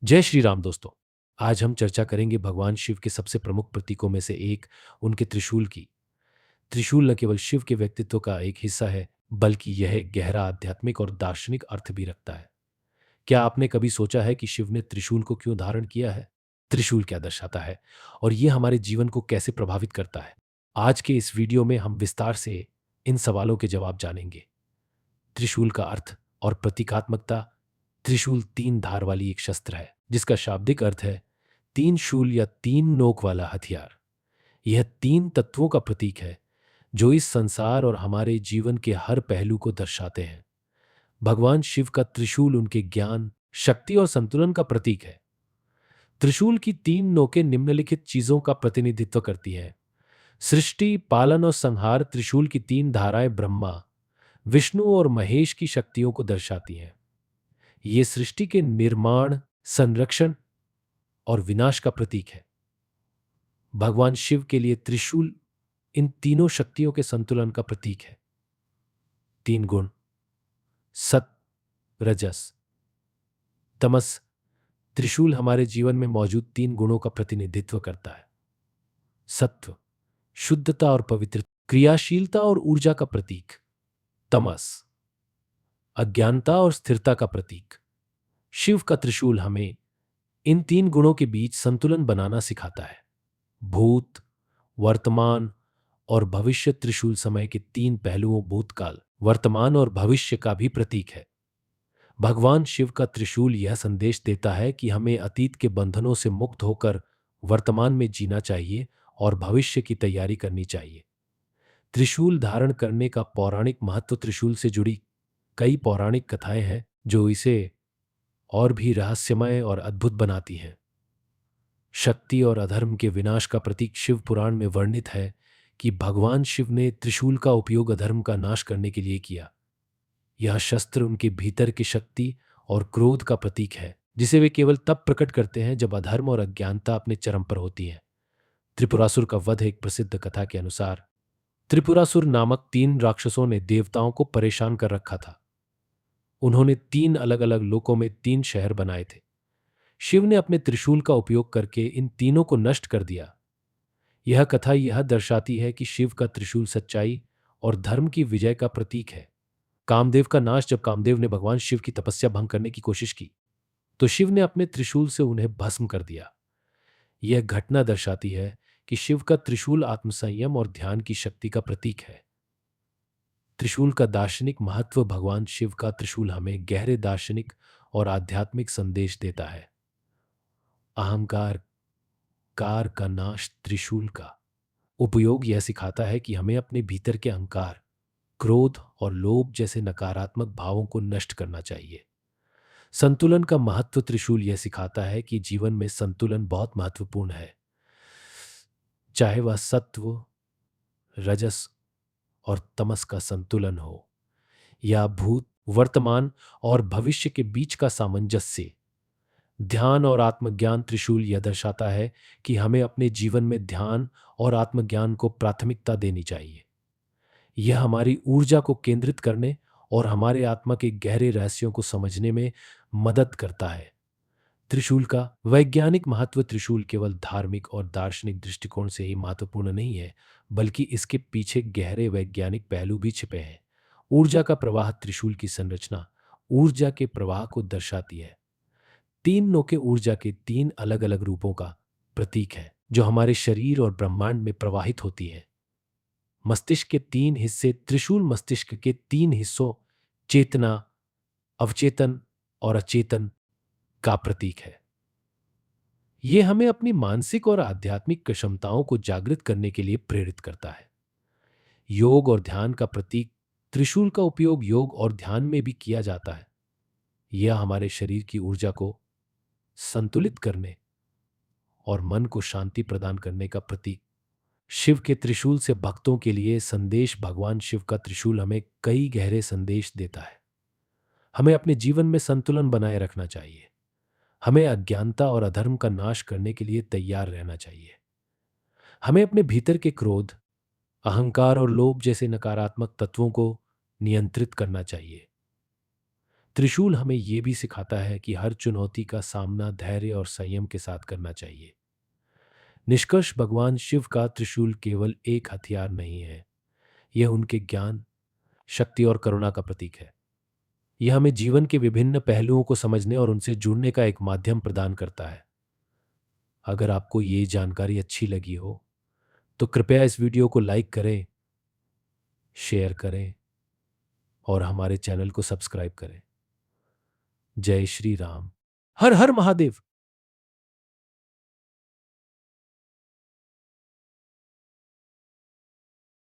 जय श्री राम दोस्तों। आज हम चर्चा करेंगे भगवान शिव के सबसे प्रमुख प्रतीकों में से एक, उनके त्रिशूल की। त्रिशूल न केवल शिव के व्यक्तित्व का एक हिस्सा है, बल्कि यह एक गहरा आध्यात्मिक और दार्शनिक अर्थ भी रखता है। क्या आपने कभी सोचा है कि शिव ने त्रिशूल को क्यों धारण किया है? त्रिशूल क्या दर्शाता है और ये हमारे जीवन को कैसे प्रभावित करता है? आज के इस वीडियो में हम विस्तार से इन सवालों के जवाब जानेंगे। त्रिशूल का अर्थ और प्रतीकात्मकता। त्रिशूल तीन धार वाली एक शस्त्र है जिसका शाब्दिक अर्थ है तीन शूल या तीन नोक वाला हथियार। यह तीन तत्वों का प्रतीक है जो इस संसार और हमारे जीवन के हर पहलू को दर्शाते हैं। भगवान शिव का त्रिशूल उनके ज्ञान, शक्ति और संतुलन का प्रतीक है। त्रिशूल की तीन नोकें निम्नलिखित चीजों का प्रतिनिधित्व करती हैं: सृष्टि, पालन और संहार। त्रिशूल की तीन धाराएं ब्रह्मा, विष्णु और महेश की शक्तियों को दर्शाती हैं। ये सृष्टि के निर्माण, संरक्षण और विनाश का प्रतीक है। भगवान शिव के लिए त्रिशूल इन तीनों शक्तियों के संतुलन का प्रतीक है। तीन गुण: सत, रजस, तमस। त्रिशूल हमारे जीवन में मौजूद तीन गुणों का प्रतिनिधित्व करता है। सत्व, शुद्धता और पवित्रता, क्रियाशीलता और ऊर्जा का प्रतीक। तमस, अज्ञानता और स्थिरता का प्रतीक। शिव का त्रिशूल हमें इन तीन गुणों के बीच संतुलन बनाना सिखाता है। भूत, वर्तमान और भविष्य। त्रिशूल समय के तीन पहलुओं भूतकाल, वर्तमान और भविष्य का भी प्रतीक है। भगवान शिव का त्रिशूल यह संदेश देता है कि हमें अतीत के बंधनों से मुक्त होकर वर्तमान में जीना चाहिए और भविष्य की तैयारी करनी चाहिए। त्रिशूल धारण करने का पौराणिक महत्व। त्रिशूल से जुड़ी कई पौराणिक कथाएं हैं जो इसे और भी रहस्यमय और अद्भुत बनाती हैं। शक्ति और अधर्म के विनाश का प्रतीक। शिव पुराण में वर्णित है कि भगवान शिव ने त्रिशूल का उपयोग अधर्म का नाश करने के लिए किया। यह शस्त्र उनके भीतर की शक्ति और क्रोध का प्रतीक है जिसे वे केवल तब प्रकट करते हैं जब अधर्म और अज्ञानता अपने चरम पर होती है। त्रिपुरासुर का वध। एक प्रसिद्ध कथा के अनुसार त्रिपुरासुर नामक तीन राक्षसों ने देवताओं को परेशान कर रखा था। उन्होंने तीन अलग अलग लोकों में तीन शहर बनाए थे। शिव ने अपने त्रिशूल का उपयोग करके इन तीनों को नष्ट कर दिया। यह कथा यह दर्शाती है कि शिव का त्रिशूल सच्चाई और धर्म की विजय का प्रतीक है। कामदेव का नाश। जब कामदेव ने भगवान शिव की तपस्या भंग करने की कोशिश की तो शिव ने अपने त्रिशूल से उन्हें भस्म कर दिया। यह घटना दर्शाती है कि शिव का त्रिशूल आत्मसंयम और ध्यान की शक्ति का प्रतीक है। त्रिशूल का दार्शनिक महत्व। भगवान शिव का त्रिशूल हमें गहरे दार्शनिक और आध्यात्मिक संदेश देता है। अहंकार कार का नाश। त्रिशूल का उपयोग यह सिखाता है कि हमें अपने भीतर के अहंकार, क्रोध और लोभ जैसे नकारात्मक भावों को नष्ट करना चाहिए। संतुलन का महत्व। त्रिशूल यह सिखाता है कि जीवन में संतुलन बहुत महत्वपूर्ण है, चाहे वह सत्व, रजस और तमस का संतुलन हो या भूत, वर्तमान और भविष्य के बीच का सामंजस्य। ध्यान और आत्मज्ञान। त्रिशूल यह दर्शाता है कि हमें अपने जीवन में ध्यान और आत्मज्ञान को प्राथमिकता देनी चाहिए। यह हमारी ऊर्जा को केंद्रित करने और हमारे आत्मा के गहरे रहस्यों को समझने में मदद करता है। त्रिशूल का वैज्ञानिक महत्व। त्रिशूल केवल धार्मिक और दार्शनिक दृष्टिकोण से ही महत्वपूर्ण नहीं है, बल्कि इसके पीछे गहरे वैज्ञानिक पहलू भी छिपे हैं। ऊर्जा का प्रवाह। त्रिशूल की संरचना ऊर्जा के प्रवाह को दर्शाती है। तीन नोकें ऊर्जा के तीन अलग अलग रूपों का प्रतीक है जो हमारे शरीर और ब्रह्मांड में प्रवाहित होती हैं। मस्तिष्क के तीन हिस्से। त्रिशूल मस्तिष्क के तीन हिस्सों, चेतना, अवचेतन और अचेतन का प्रतीक है। यह हमें अपनी मानसिक और आध्यात्मिक क्षमताओं को जागृत करने के लिए प्रेरित करता है। योग और ध्यान का प्रतीक। त्रिशूल का उपयोग योग और ध्यान में भी किया जाता है। यह हमारे शरीर की ऊर्जा को संतुलित करने और मन को शांति प्रदान करने का प्रतीक। शिव के त्रिशूल से भक्तों के लिए संदेश। भगवान शिव का त्रिशूल हमें कई गहरे संदेश देता है। हमें अपने जीवन में संतुलन बनाए रखना चाहिए। हमें अज्ञानता और अधर्म का नाश करने के लिए तैयार रहना चाहिए। हमें अपने भीतर के क्रोध, अहंकार और लोभ जैसे नकारात्मक तत्वों को नियंत्रित करना चाहिए। त्रिशूल हमें ये भी सिखाता है कि हर चुनौती का सामना धैर्य और संयम के साथ करना चाहिए। निष्कर्ष, भगवान शिव का त्रिशूल केवल एक हथियार नहीं है, यह उनके ज्ञान, शक्ति और करुणा का प्रतीक है। यह हमें जीवन के विभिन्न पहलुओं को समझने और उनसे जुड़ने का एक माध्यम प्रदान करता है। अगर आपको ये जानकारी अच्छी लगी हो, तो कृपया इस वीडियो को लाइक करें, शेयर करें और हमारे चैनल को सब्सक्राइब करें। जय श्री राम। हर हर महादेव।